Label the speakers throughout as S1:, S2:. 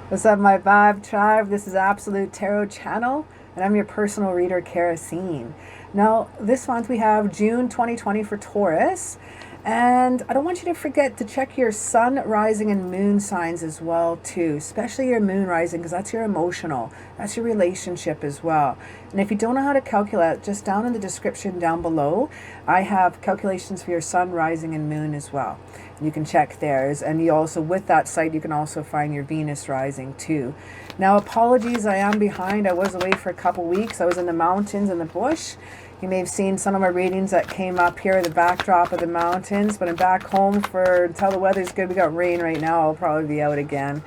S1: What's up, my Vibe Tribe? This is Absolute Tarot Channel, and I'm your personal reader, CaraSeen. Now, this month we have June 2020 for Taurus, and I don't want you to forget to check your sun, rising, and moon signs as well, too, especially your moon rising, because that's your emotional, that's your relationship as well. And if you don't know how to calculate, just down in the description down below, I have calculations for your sun, rising, and moon as well. You can check theirs, and you also, with that site, you can also find your Venus rising too. Now, apologies, I am behind. I was away for a couple weeks. I was in the mountains, in the bush. You may have seen some of my readings that came up here, the backdrop of the mountains, but I'm back home for, until the weather's good. We got rain right now. I'll probably be out again.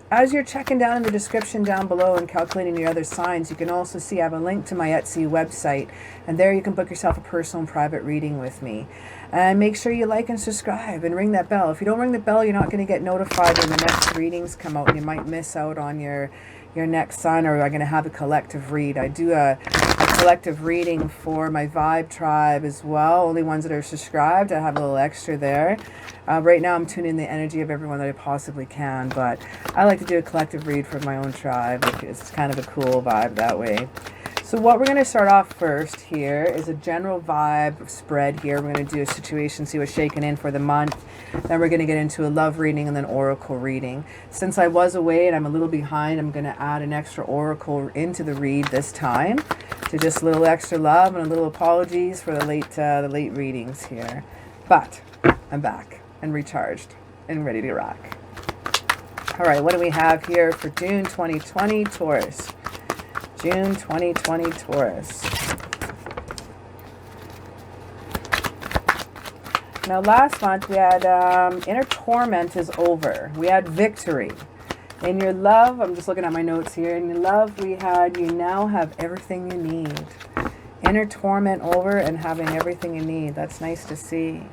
S1: As you're checking down in the description down below and calculating your other signs, you can also see I have a link to my Etsy website, and there you can book yourself a personal and private reading with me. And make sure you like and subscribe and ring that bell. If you don't ring the bell, you're not going to get notified when the next readings come out, and you might miss out on your next sign, or I'm going to have a collective read. I do a collective reading for my Vibe Tribe as well, only ones that are subscribed. I have a little extra there. Right now I'm tuning in the energy of everyone that I possibly can, but I like to do a collective read for my own tribe. It's kind of a cool vibe that way. So what we're going to start off first here is a general vibe spread here. We're going to do a situation, see what's shaking in for the month. Then we're going to get into a love reading and then oracle reading. Since I was away and I'm a little behind, I'm going to add an extra oracle into the read this time. So just a little extra love and a little apologies for the late readings here. But I'm back and recharged and ready to rock. All right, what do we have here for June 2020 Taurus? June 2020 Taurus. Now last month we had inner torment is over. We had victory. In your love, I'm just looking at my notes here. In your love we had you now have everything you need. Inner torment over and having everything you need. That's nice to see.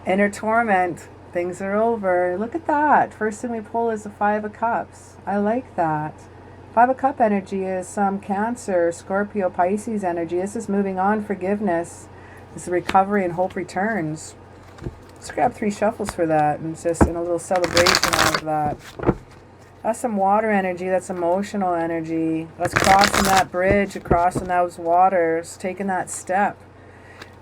S1: Inner torment, things are over. Look at that. First thing we pull is the Five of Cups. I like that. Five of Cup energy is some Cancer, Scorpio, Pisces energy. This is moving on, forgiveness. This is recovery and hope returns. Let's grab 3 shuffles for that and just in a little celebration of that. That's some water energy. That's emotional energy. That's crossing that bridge, crossing those waters, taking that step.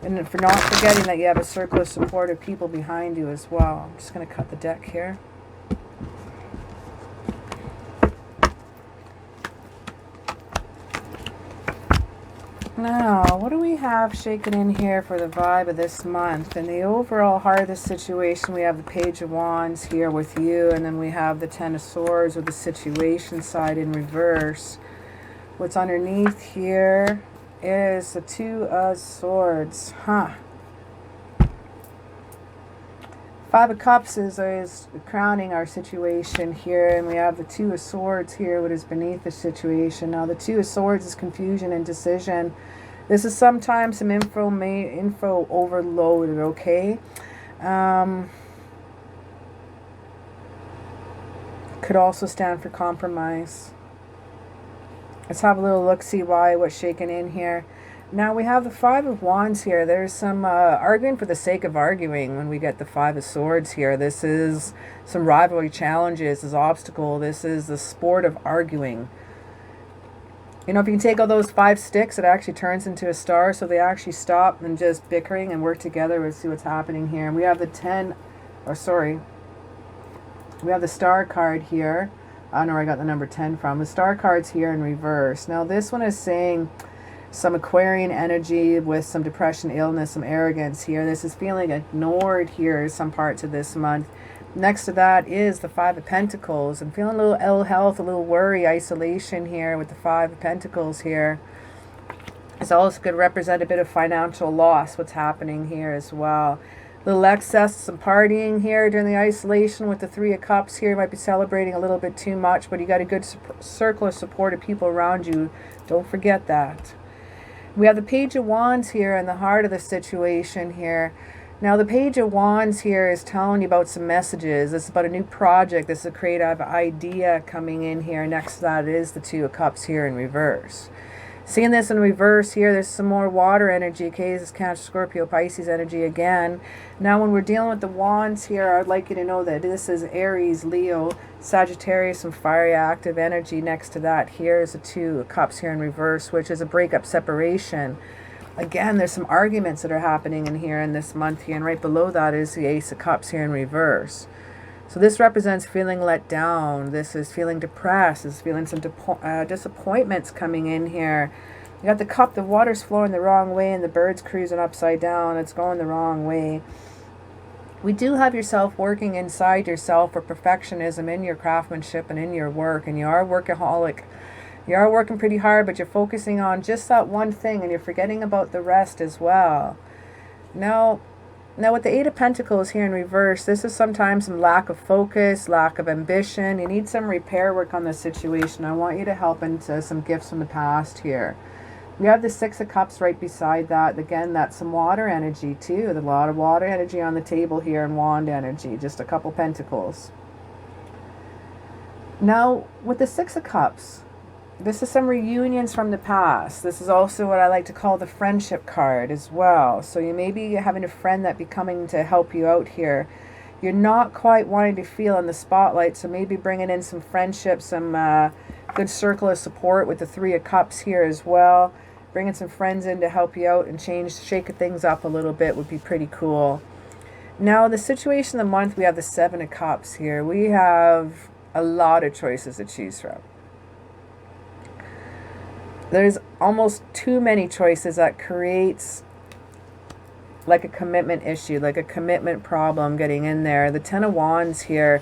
S1: And for not forgetting that you have a circle of supportive people behind you as well. I'm just going to cut the deck here. Now, what do we have shaken in here for the vibe of this month? In the overall heart of the situation, we have the Page of Wands here with you, and then we have the Ten of Swords with the situation side in reverse. What's underneath here is the Two of Swords. Five of Cups is crowning our situation here, and we have the Two of Swords here, what is beneath the situation. Now, the Two of Swords is confusion and decision. This is sometimes some info overloaded, okay? Could also stand for compromise. Let's have a little look, see what's shaking in here. Now we have the Five of Wands here. There's some arguing for the sake of arguing when we get the Five of Swords here. This is some rivalry challenges, this obstacle. This is the sport of arguing. You know, if you can take all those 5 sticks, it actually turns into a star. So they actually stop and just bickering and work together. We'll see what's happening here. And we have the we have the Star card here. I don't know where I got the number 10 from. The Star card's here in reverse. Now this one is saying some Aquarian energy with some depression, illness, some arrogance here. This is feeling ignored here some parts of this month. Next to that is the Five of Pentacles. I'm feeling a little ill health, a little worry, isolation here with the Five of Pentacles here. This also could represent a bit of financial loss, what's happening here as well. Little excess, some partying here during the isolation with the Three of Cups here. You might be celebrating a little bit too much, but you got a good circle of supportive people around you. Don't forget that. We have the Page of Wands here in the heart of the situation here. Now, the Page of Wands here is telling you about some messages. This is about a new project. This is a creative idea coming in here. Next to that is the Two of Cups here in reverse. Seeing this in reverse here, there's some more water energy. Okay, this is Cancer, Scorpio, Pisces energy again. Now, when we're dealing with the Wands here, I'd like you to know that this is Aries, Leo, Sagittarius, some fiery active energy. Next to that, here is the Two of Cups here in reverse, which is a breakup, separation. Again, there's some arguments that are happening in here in this month here. And right below that is the Ace of Cups here in reverse. So this represents feeling let down. This is feeling depressed. This is feeling some disappointments coming in here. You got the cup, the water's flowing the wrong way, and the bird's cruising upside down. It's going the wrong way. We do have yourself working inside yourself for perfectionism in your craftsmanship and in your work. And you are a workaholic. You are working pretty hard, but you're focusing on just that one thing, and you're forgetting about the rest as well. Now, with the Eight of Pentacles here in reverse, this is sometimes some lack of focus, lack of ambition. You need some repair work on this situation. I want you to help into some gifts from the past here. We have the Six of Cups right beside that. Again, that's some water energy too. There's a lot of water energy on the table here and wand energy. Just a couple pentacles. Now, with the Six of Cups, this is some reunions from the past. This is also what I like to call the friendship card as well. So you may be having a friend that be coming to help you out here. You're not quite wanting to feel in the spotlight, so maybe bringing in some friendship, some good circle of support with the Three of Cups here as well. Bringing some friends in to help you out and shake things up a little bit would be pretty cool. Now, the situation of the month, we have the Seven of Cups here. We have a lot of choices to choose from. There's almost too many choices that creates like a commitment issue, like a commitment problem getting in there. The Ten of Wands here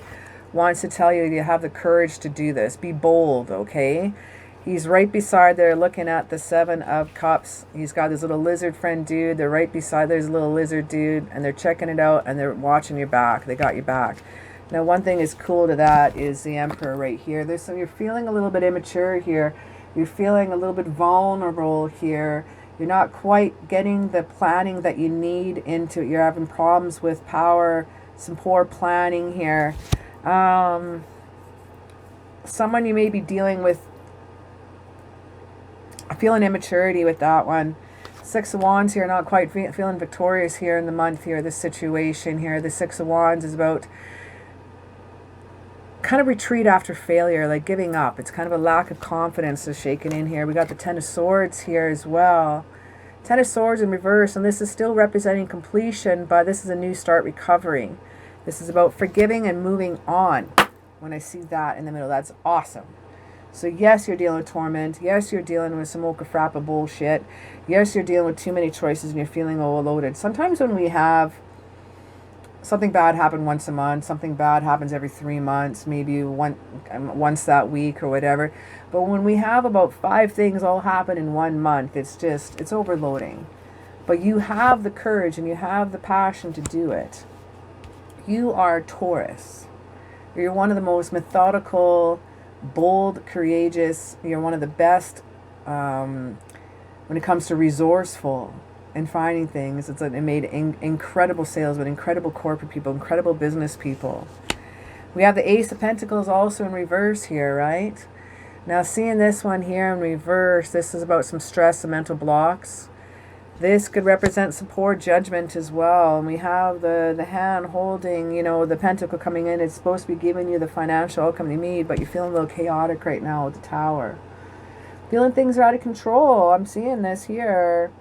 S1: wants to tell you have the courage to do this. Be bold, okay? He's right beside there looking at the Seven of Cups. He's got this little lizard friend dude. They're right beside there's a little lizard dude, and they're checking it out, and they're watching your back. They got your back. Now, one thing is cool to that is the Emperor right here. You're feeling a little bit immature here. You're feeling a little bit vulnerable here. You're not quite getting the planning that you need into it. You're having problems with power, some poor planning here. Someone you may be dealing with, I feel an immaturity with that one. Six of Wands here, not quite feeling victorious here in the month here, this situation here. The Six of Wands is about kind of retreat after failure, like giving up. It's kind of a lack of confidence that's shaken in here. We got the Ten of Swords here as well. Ten of Swords in reverse, and this is still representing completion, but this is a new start, recovering. This is about forgiving and moving on. When I see that in the middle, that's awesome. So yes, you're dealing with torment. Yes, you're dealing with some mocha frappa bullshit. Yes, you're dealing with too many choices and you're feeling overloaded. Sometimes when we have something bad happen once a month, something bad happens every 3 months, maybe once that week or whatever. But when we have about 5 things all happen in 1 month, it's overloading. But you have the courage and you have the passion to do it. You are Taurus. You're one of the most methodical, bold, courageous. You're one of the best when it comes to resourceful and finding things. It made incredible sales with incredible corporate people, incredible business people. We have the Ace of Pentacles also in reverse here, right? Now, seeing this one here in reverse, this is about some stress and mental blocks. This could represent some poor judgment as well. And we have the hand holding, the pentacle coming in. It's supposed to be giving you the financial outcome you need, but you're feeling a little chaotic right now with the Tower. Feeling things are out of control. I'm seeing this here.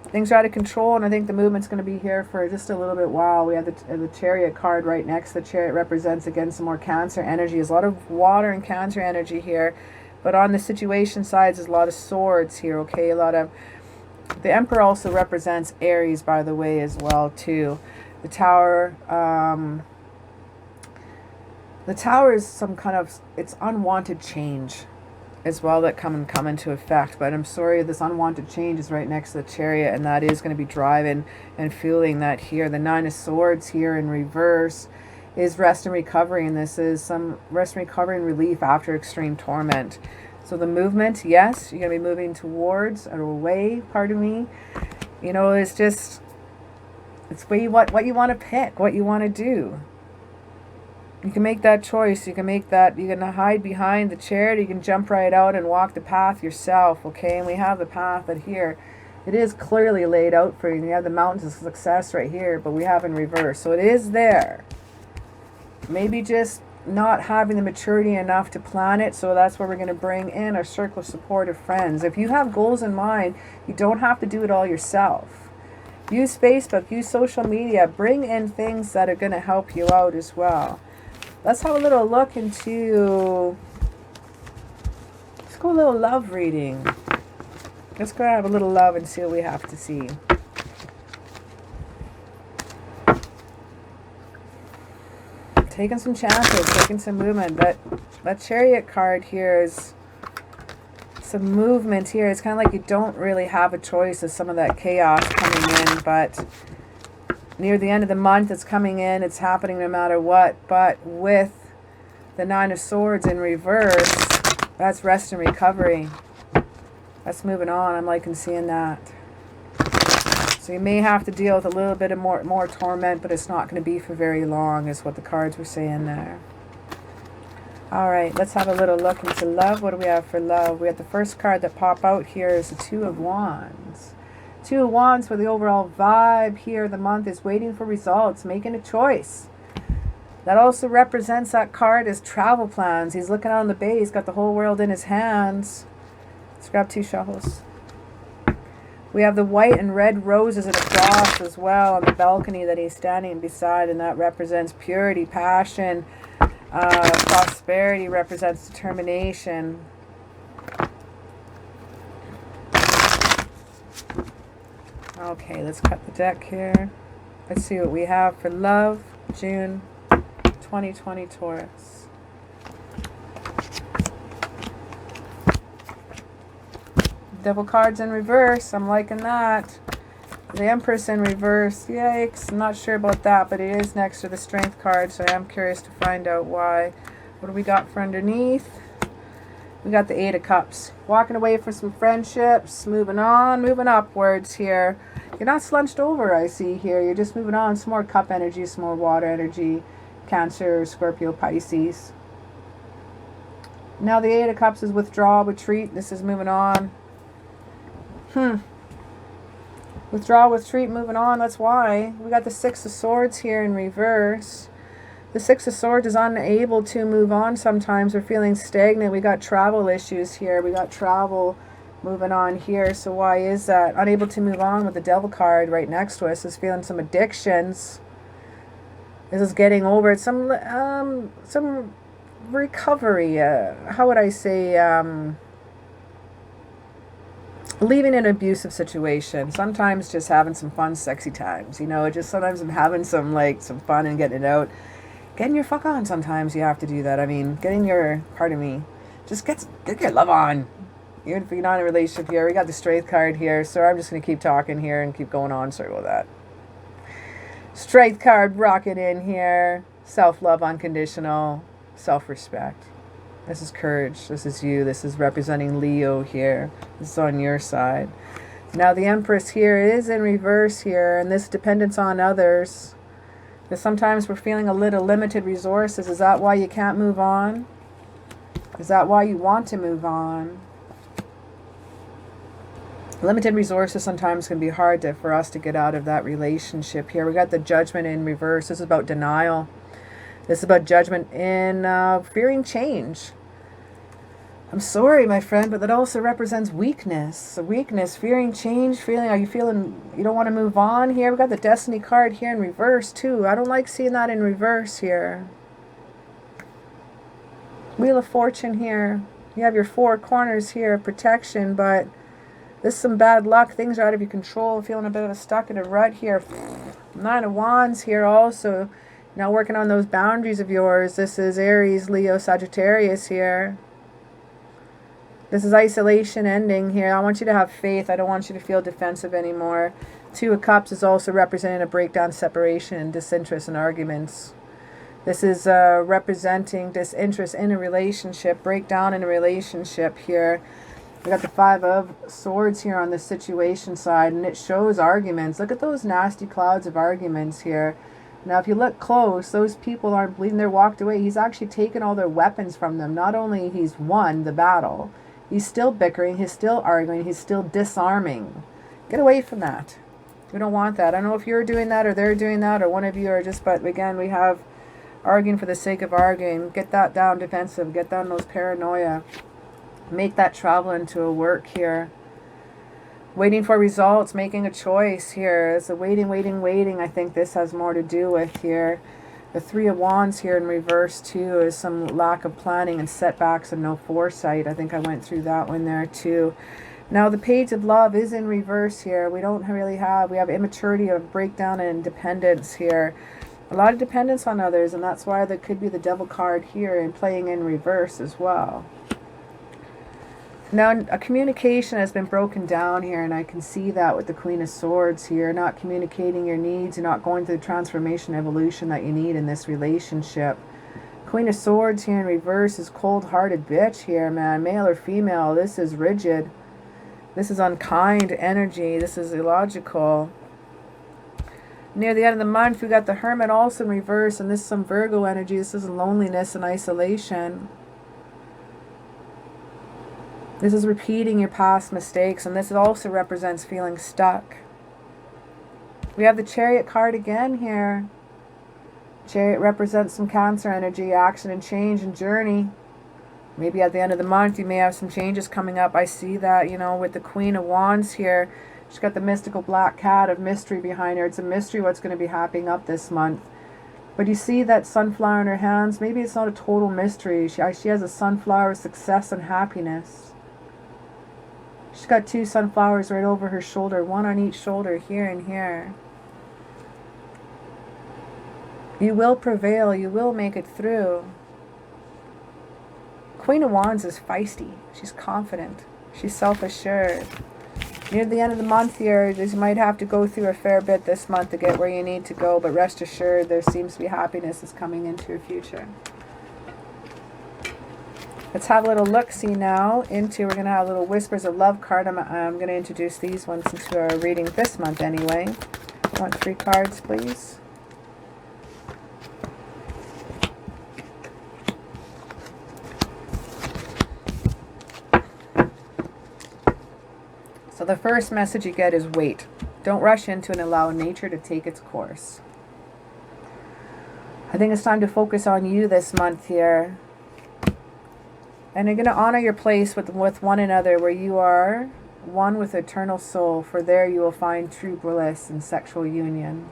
S1: Things are out of control, and I think the movement's going to be here for just a little bit while. We have the Chariot card right next. The Chariot represents, again, some more Cancer energy. There's a lot of water and Cancer energy here. But on the situation sides, there's a lot of swords here, okay? The Emperor also represents Aries, by the way, as well, too. The Tower is some kind of, it's unwanted change. as well that come into effect. But I'm sorry, this unwanted change is right next to the Chariot, and that is going to be driving and fueling that here. The Nine of Swords here in reverse is rest and recovery, and this is some rest and recovery and relief after extreme torment. So the movement, yes, you're going to be moving towards or away, pardon me. You know, it's just, it's what you want to pick, what you want to do. You can make that choice. You can make that, you can hide behind the Chariot, you can jump right out and walk the path yourself, okay? And we have the path that here, it is clearly laid out for you. You have the mountains of success right here, but we have in reverse. So it is there. Maybe just not having the maturity enough to plan it, so that's where we're going to bring in our circle of supportive friends. If you have goals in mind, you don't have to do it all yourself. Use Facebook, use social media, bring in things that are going to help you out as well. Let's have a little look into, let's go a little love reading. Let's go have a little love and see what we have to see. Taking some chances, taking some movement. That Chariot card here is some movement here. It's kind of like you don't really have a choice of some of that chaos coming in, but near the end of the month it's coming in. It's happening no matter what. But with the Nine of Swords in reverse, that's rest and recovery. That's moving on. I'm liking seeing that. So you may have to deal with a little bit of more torment, but it's not going to be for very long, is what the cards were saying there. All right, let's have a little look into love. What do we have for love? We have the first card that pop out here is the Two of Wands. Two of Wands for the overall vibe here. The month is waiting for results, making a choice. That also represents that card as travel plans. He's looking out on the bay. He's got the whole world in his hands. Let's grab two shovels. We have the white and red roses in a cross as well on the balcony that he's standing beside, and that represents purity, passion, prosperity, represents determination. Okay, let's cut the deck here. Let's see what we have for love, June 2020 Taurus. Devil cards in reverse. I'm liking that. The Empress in reverse. Yikes. I'm not sure about that, but it is next to the Strength card, so I am curious to find out why. What do we got for underneath? We got the Eight of Cups. Walking away from some friendships. Moving on. Moving upwards here. You're not slunched over, I see here. You're just moving on. Some more cup energy, some more water energy. Cancer, Scorpio, Pisces. Now the Eight of Cups is withdrawal, retreat. This is moving on. Withdraw, retreat, moving on. That's why. We got the Six of Swords here in reverse. The Six of Swords is unable to move on sometimes. We're feeling stagnant. We got travel issues here. We got travel moving on here. So why is that? Unable to move on with the Devil card right next to us. Is feeling some addictions. This is getting over it. Some recovery. How would I say? Leaving an abusive situation. Sometimes just having some fun, sexy times. You know, just sometimes I'm having some fun and getting it out. Getting your fuck on sometimes. You have to do that. I mean, getting your, pardon me, just get your love on. Even if you're not in a relationship here. We got the Strength card here. So I'm just going to keep talking here and keep going on. Sorry about that. Strength card rocking in here. Self-love, unconditional. Self-respect. This is courage. This is you. This is representing Leo here. This is on your side. Now the Empress here is in reverse here, and this dependence on others. Because sometimes we're feeling a little limited resources. Is that why you can't move on? Is that why you want to move on? Limited resources sometimes can be hard for us to get out of that relationship here. We got the Judgment in reverse. This is about denial. This is about judgment in fearing change. I'm sorry, my friend, but that also represents weakness. Weakness, fearing change, are you feeling you don't want to move on here? We got the Destiny card here in reverse too. I don't like seeing that in reverse here. Wheel of Fortune here. You have your four corners here of protection, but this is some bad luck. Things are out of your control. Feeling a bit of a stuck in a rut here. Nine of Wands here also. Now working on those boundaries of yours. This is Aries, Leo, Sagittarius here. This is isolation ending here. I want you to have faith. I don't want you to feel defensive anymore. Two of Cups is also representing a breakdown, separation, disinterest, and arguments. This is representing disinterest in a relationship, breakdown in a relationship here. We got the Five of Swords here on the situation side, and it shows arguments. Look at those nasty clouds of arguments here. Now, if you look close, those people aren't bleeding. They're walked away. He's actually taken all their weapons from them. Not only he's won the battle, he's still bickering, he's still arguing, he's still disarming. Get away from that. We don't want that. I don't know if you're doing that or they're doing that or one of you are just, but again, we have arguing for the sake of arguing. Get that down defensive. Get down those paranoia. Make that travel into a work here. Waiting for results, making a choice here. It's a waiting, waiting, waiting. I think this has more to do with here. The Three of Wands here in reverse too is some lack of planning and setbacks and no foresight. I think I went through that one there too. Now the Page of Love is in reverse here. We don't really have, we have immaturity of breakdown and dependence here. A lot of dependence on others, and that's why there could be the Devil card here and playing in reverse as well. Now, a communication has been broken down here, and I can see that with the Queen of Swords here. Not communicating your needs, you're not going through the transformation, evolution that you need in this relationship. Queen of Swords here in reverse is cold-hearted bitch here, man. Male or female, this is rigid. This is unkind energy. This is illogical. Near the end of the month, we got the Hermit also in reverse, and this is some Virgo energy. This is loneliness and isolation. This is repeating your past mistakes, and this also represents feeling stuck. We have the Chariot card again here. Chariot represents some Cancer energy, action and change and journey. Maybe at the end of the month, you may have some changes coming up. I see that, you know, with the Queen of Wands here. She's got the mystical black cat of mystery behind her. It's a mystery what's going to be happening up this month. But you see that sunflower in her hands. Maybe it's not a total mystery. She has a sunflower of success and happiness. She's got two sunflowers right over her shoulder, one on each shoulder, here and here. You will prevail. You will make it through. Queen of Wands is feisty. She's confident. She's self-assured. Near the end of the month here, you might have to go through a fair bit this month to get where you need to go, but rest assured there seems to be happiness is coming into your future. Let's have a little look-see now into, we're going to have a little Whispers of Love card. I'm going to introduce these ones since we are reading this month anyway. I want 3 cards, please. So the first message you get is wait. Don't rush into and allow nature to take its course. I think it's time to focus on you this month here. And you're going to honor your place with one another where you are one with eternal soul, for there you will find true bliss and sexual union.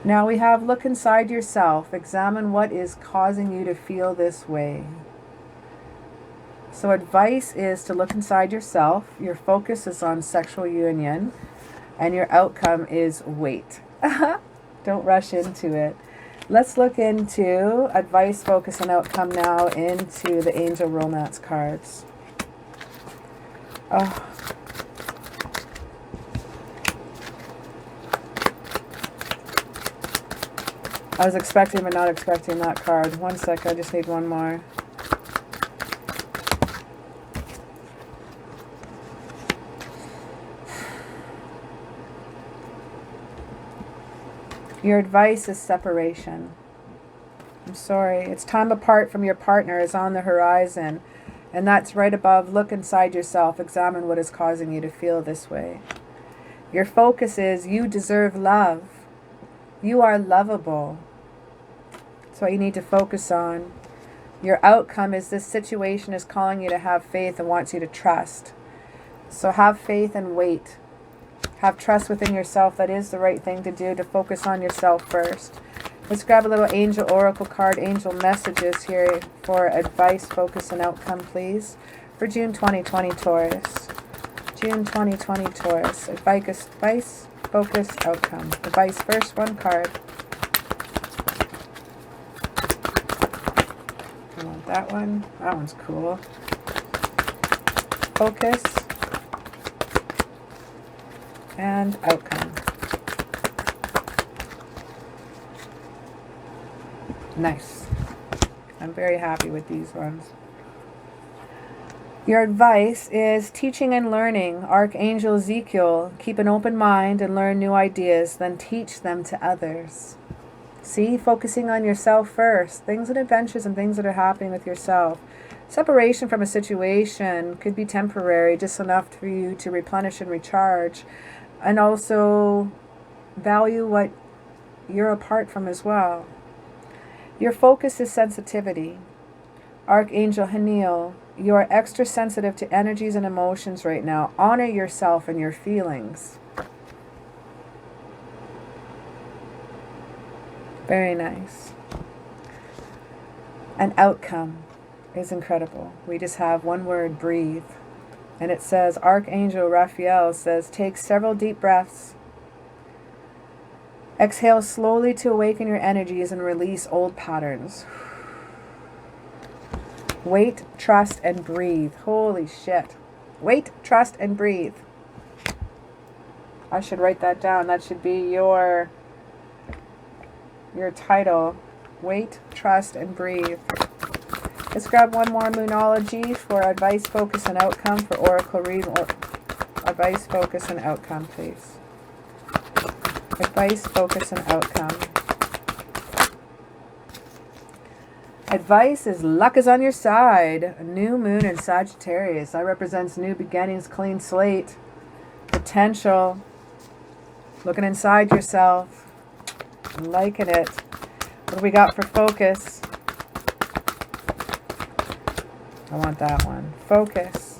S1: Now we have look inside yourself. Examine what is causing you to feel this way. So advice is to look inside yourself. Your focus is on sexual union. And your outcome is wait. Don't rush into it. Let's look into advice, focus, and outcome now into the Angel Romance cards. Oh. I was expecting but not expecting that card. 1 second, I just need one more. Your advice is separation. I'm sorry. It's time apart from your partner is on the horizon. And that's right above. Look inside yourself. Examine what is causing you to feel this way. Your focus is you deserve love. You are lovable. That's what you need to focus on. Your outcome is this situation is calling you to have faith and wants you to trust. So have faith and wait. Have trust within yourself. That is the right thing to do, to focus on yourself first. Let's grab a little angel oracle card, angel messages here for advice, focus, and outcome, please. For June 2020, Taurus. June 2020, Taurus. Advice, focus, outcome. Advice first, 1 card. That one's cool. Focus and outcome. Nice. I'm very happy with these ones. Your advice is teaching and learning. Archangel Ezekiel, keep an open mind and learn new ideas, then teach them to others. See, focusing on yourself first. Things and adventures and things that are happening with yourself. Separation from a situation could be temporary, just enough for you to replenish and recharge. And also value what you're apart from as well. Your focus is sensitivity. Archangel Haniel, you are extra sensitive to energies and emotions right now. Honor yourself and your feelings. Very nice. An outcome is incredible. We just have one word, breathe. And it says, Archangel Raphael says, take several deep breaths. Exhale slowly to awaken your energies and release old patterns. Wait, trust, and breathe. Holy shit. Wait, trust, and breathe. I should write that down. That should be your title. Wait, trust, and breathe. Let's grab one more Moonology for advice, focus, and outcome for Oracle reading. Advice, focus, and outcome, please. Advice, focus, and outcome. Advice is luck is on your side. New moon in Sagittarius. That represents new beginnings, clean slate, potential, looking inside yourself. I'm liking it. What do we got for focus? I want that one. Focus.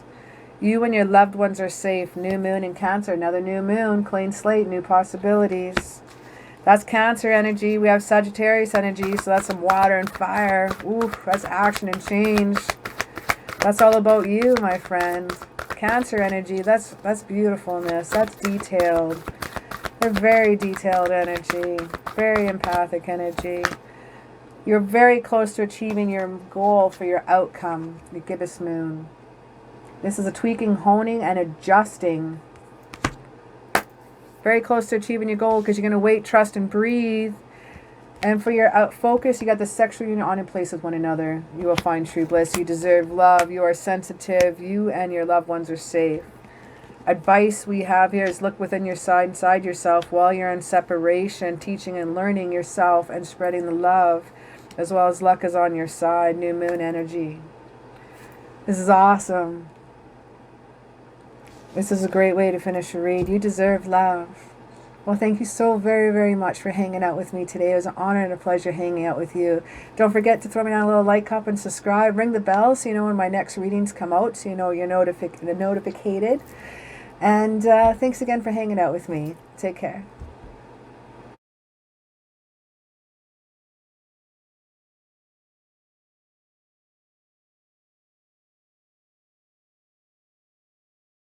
S1: You and your loved ones are safe. New moon in Cancer. Another new moon. Clean slate. New possibilities. That's Cancer energy. We have Sagittarius energy. So that's some water and fire. Ooh, that's action and change. That's all about you, my friend. Cancer energy. That's beautifulness. That's detailed. They're very detailed energy. Very empathic energy. You're very close to achieving your goal for your outcome. The gibbous moon. This is a tweaking, honing, and adjusting. Very close to achieving your goal because you're going to wait, trust, and breathe. And for your focus, you got the sexual union on in place with one another. You will find true bliss. You deserve love. You are sensitive. You and your loved ones are safe. Advice we have here is look within inside yourself while you're in separation, teaching and learning yourself and spreading the love, as well as luck is on your side. New moon energy. This is awesome. This is a great way to finish a read. You deserve love. Well, thank you so very, very much for hanging out with me today. It was an honor and a pleasure hanging out with you. Don't forget to throw me down a little like, up, and subscribe. Ring the bell so you know when my next readings come out, so you know you're notified. And thanks again for hanging out with me. Take care.